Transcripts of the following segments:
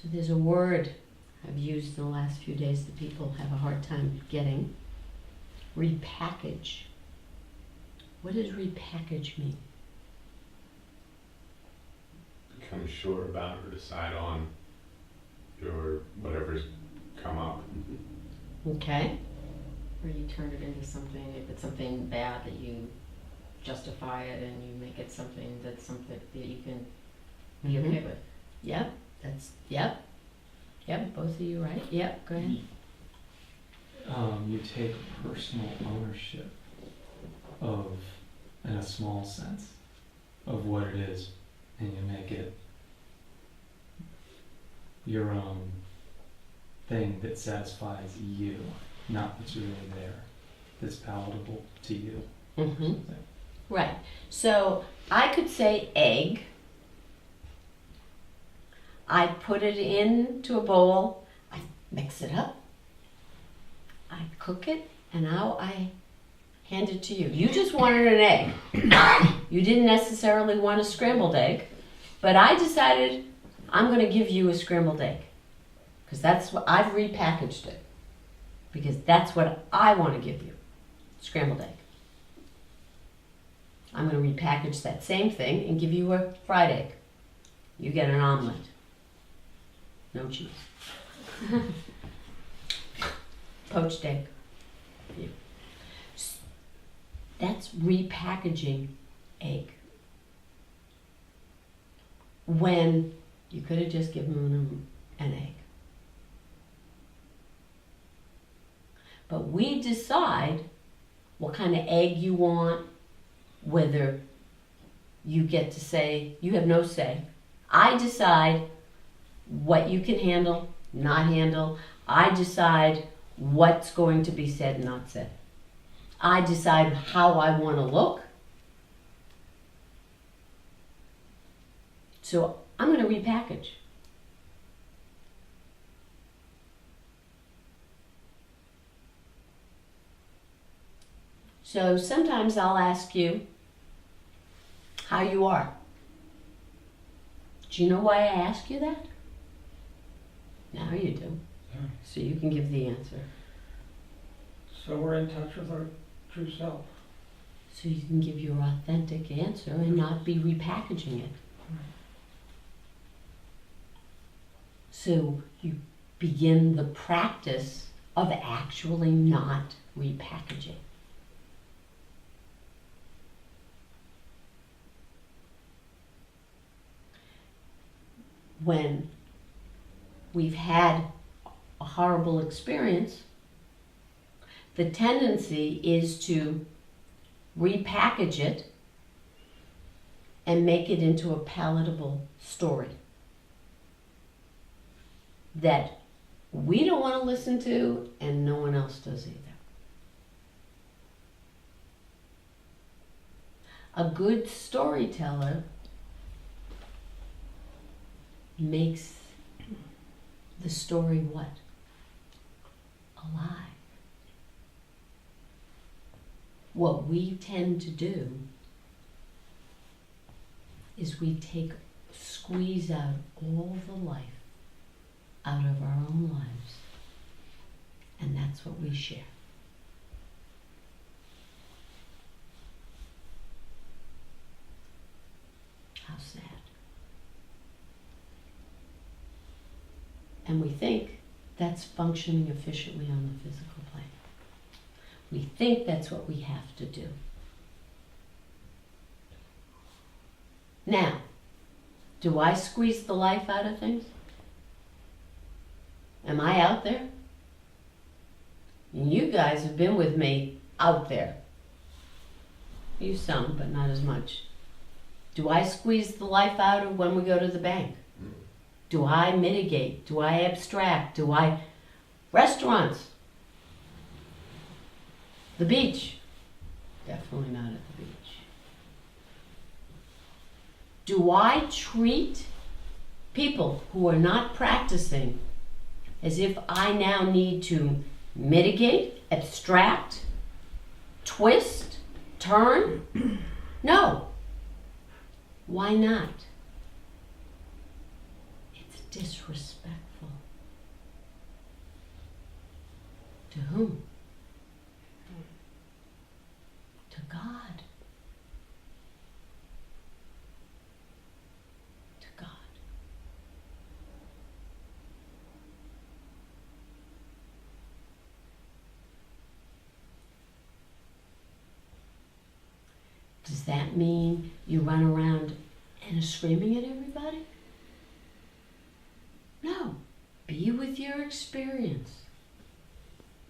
So there's a word I've used in the last few days that people have a hard time getting. Repackage. What does repackage mean? Become sure about or decide on your whatever's come up. Okay. Or you turn it into something, if it's something bad, that you justify it and you make it something that you can be okay with. Yep. Yep. Both of you right? Yep. Go ahead. You take personal ownership of, in a small sense, of what it is, and you make it your own thing that satisfies you, not what's really there, that's palatable to you. Mm-hmm. Right. So I could say egg. I put it into a bowl. I mix it up. I cook it, and now I hand it to you. You just wanted an egg. You didn't necessarily want a scrambled egg, but I decided I'm going to give you a scrambled egg because that's what I've repackaged it. Because that's what I want to give you, scrambled egg. I'm going to repackage that same thing and give you a fried egg. You get an omelet. No cheese. Poached egg. Yeah. That's repackaging egg. When you could have just given them an egg. But we decide what kind of egg you want, whether you get to say, you have no say. I decide what you can handle, not handle. I decide what's going to be said, not said. I decide how I want to look. So I'm going to repackage. So sometimes I'll ask you how you are. Do you know why I ask you that? Now you do. Yeah. So you can give the answer. So we're in touch with our true self. So you can give your authentic answer and not be repackaging it. So you begin the practice of actually not repackaging. When we've had a horrible experience, the tendency is to repackage it and make it into a palatable story that we don't want to listen to and no one else does either. A good storyteller makes the story what? Alive. What we tend to do is we squeeze out all the life out of our own lives, and that's what we share. How sad. And we think that's functioning efficiently on the physical plane. We think that's what we have to do. Now, do I squeeze the life out of things? Am I out there? You guys have been with me out there. You some, but not as much. Do I squeeze the life out of when we go to the bank? Do I mitigate? Do I abstract? Restaurants? The beach? Definitely not at the beach. Do I treat people who are not practicing as if I now need to mitigate, abstract, twist, turn? No. Why not? It's disrespectful. To whom? To God. To God. Does that mean you run around and are screaming at everybody? No. Be with your experience.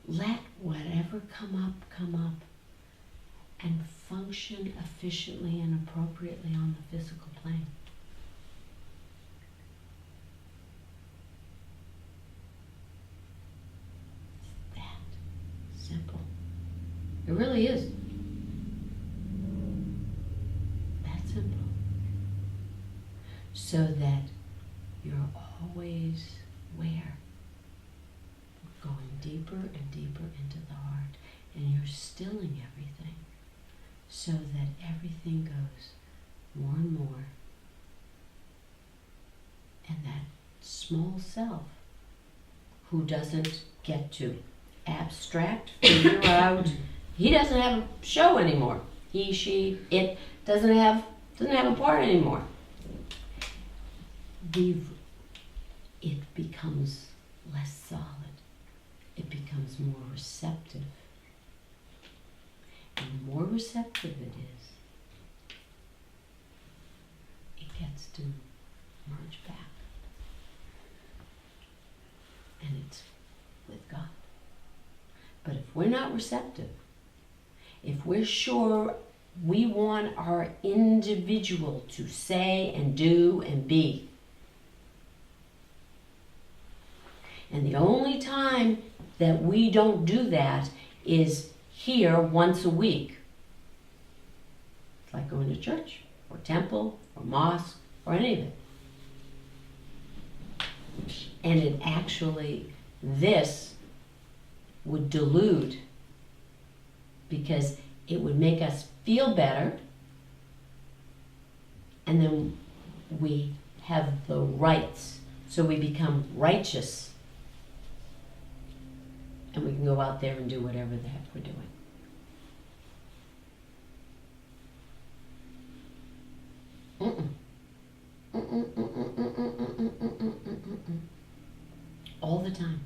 Let whatever come up, and function efficiently and appropriately on the physical plane. It's that simple. It really is. That simple. So that you're always aware, going deeper and deeper into the heart, and you're stilling everything so that everything goes more and more, and that small self who doesn't get to abstract, figure out, he doesn't have a show anymore. He, she, it doesn't have a part anymore. It becomes less solid. It becomes more receptive. And the more receptive it is, it gets to merge back. And it's with God. But if we're not receptive, if we're sure we want our individual to say and do and be, and the only time that we don't do that is here once a week. It's like going to church or temple or mosque or any of it. And it actually, this would dilute, because it would make us feel better, and then we have the rights, so we become righteous, and we can go out there and do whatever the heck we're doing. All the time.